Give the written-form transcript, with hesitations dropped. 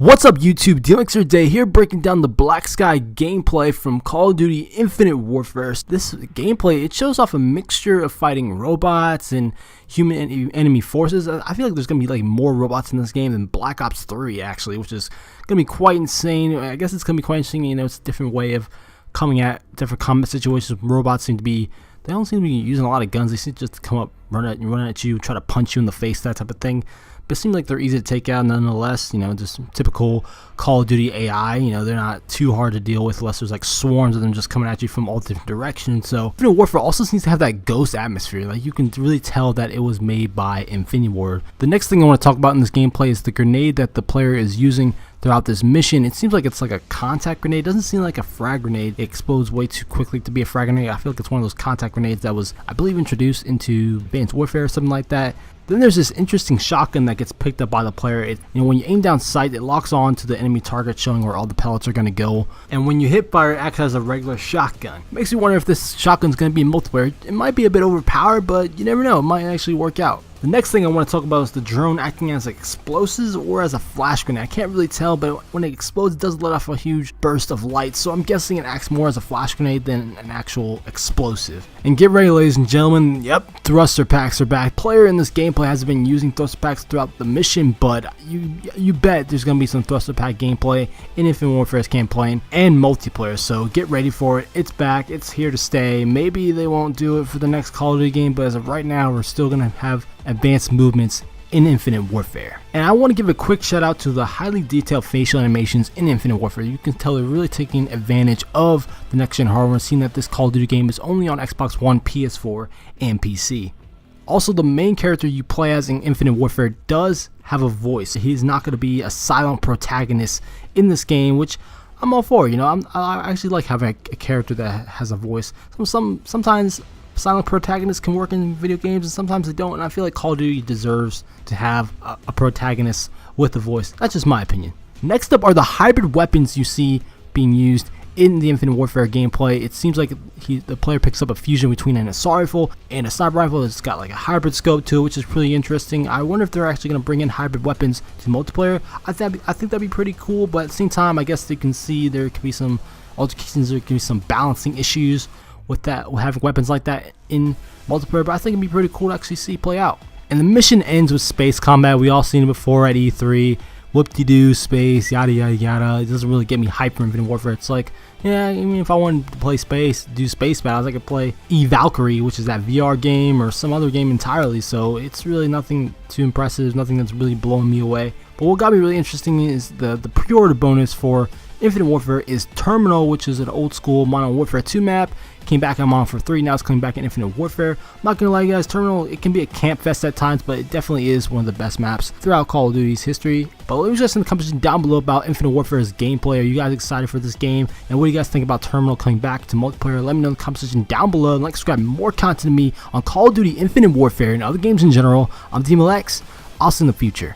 What's up YouTube, DMXer Day here breaking down the Black Sky gameplay from Call of Duty Infinite Warfare. This gameplay, it shows off a mixture of fighting robots and human enemy forces. I feel like there's going to be like more robots in this game than Black Ops 3 actually, which is going to be quite insane. I guess it's going to be quite interesting, you know, it's a different way of coming at different combat situations. Robots seem to be, they don't seem to be using a lot of guns. They seem to just come up, run at you, try to punch you in the face, that type of thing. But it seems like they're easy to take out nonetheless, you know, just typical Call of Duty AI, you know, they're not too hard to deal with unless there's like swarms of them just coming at you from all different directions. So Infinite Warfare also seems to have that ghost atmosphere, like you can really tell that it was made by Infinity Ward. The next thing I want to talk about in this gameplay is the grenade that the player is using throughout this mission. It seems like it's like a contact grenade. It doesn't seem like a frag grenade. It explodes way too quickly to be a frag grenade. I feel like it's one of those contact grenades that was, I believe, introduced into Advanced Warfare or something like that. Then there's this interesting shotgun that gets picked up by the player. When you aim down sight, it locks on to the enemy target, showing where all the pellets are going to go. And when you hit fire, it acts as a regular shotgun. Makes you wonder if this shotgun's going to be in multiplayer. It might be a bit overpowered, but you never know. It might actually work out. The next thing I want to talk about is the drone acting as explosives or as a flash grenade. I can't really tell, but when it explodes, it does let off a huge burst of light. So I'm guessing it acts more as a flash grenade than an actual explosive. And get ready, ladies and gentlemen. Yep, thruster packs are back. Player in this gameplay hasn't been using thruster packs throughout the mission, but you bet there's going to be some thruster pack gameplay in Infinite Warfare's campaign and multiplayer. So get ready for it. It's back. It's here to stay. Maybe they won't do it for the next Call of Duty game, but as of right now, we're still going to have advanced movements in Infinite Warfare. And I want to give a quick shout out to the highly detailed facial animations in Infinite Warfare. You can tell they're really taking advantage of the next gen hardware, seeing that this Call of Duty game is only on Xbox One, PS4, and PC. Also, the main character you play as in Infinite Warfare does have a voice. He's not going to be a silent protagonist in this game, which I'm all for. You know, I actually like having a character that has a voice. Sometimes silent protagonists can work in video games and sometimes they don't, and I feel like Call of Duty deserves to have a protagonist with a voice. That's just my opinion. Next up are the hybrid weapons you see being used in the Infinite Warfare gameplay. It seems like the player picks up a fusion between an assault rifle and a sniper rifle. It's got like a hybrid scope to it, which is pretty interesting. I wonder if they're actually going to bring in hybrid weapons to multiplayer. I think that'd be pretty cool, but at the same time, I guess they can see there could be some altercations, there could be some balancing issues with having weapons like that in multiplayer, but I think it'd be pretty cool to actually see play out. And the mission ends with space combat. We all seen it before at E3. Whoop-de-doo, space, yada yada yada. It doesn't really get me hyped for Infinite Warfare. It's like, yeah, I mean, if I wanted to play do space battles, I could play Valkyrie, which is that VR game, or some other game entirely. So it's really nothing too impressive, nothing that's really blowing me away. But what got me really interesting is the pre-order bonus for Infinite Warfare is Terminal, which is an old school Modern Warfare 2 map. Came back in Modern Warfare 3, now it's coming back in Infinite Warfare. I'm not gonna lie, you guys, Terminal, it can be a camp fest at times, but it definitely is one of the best maps throughout Call of Duty's history. But let me just in the comments down below about Infinite Warfare's gameplay. Are you guys excited for this game? And what do you guys think about Terminal coming back to multiplayer? Let me know in the comment section down below. And like, subscribe more content to me on Call of Duty Infinite Warfare and other games in general. I'm DMX. I'll see you in the future.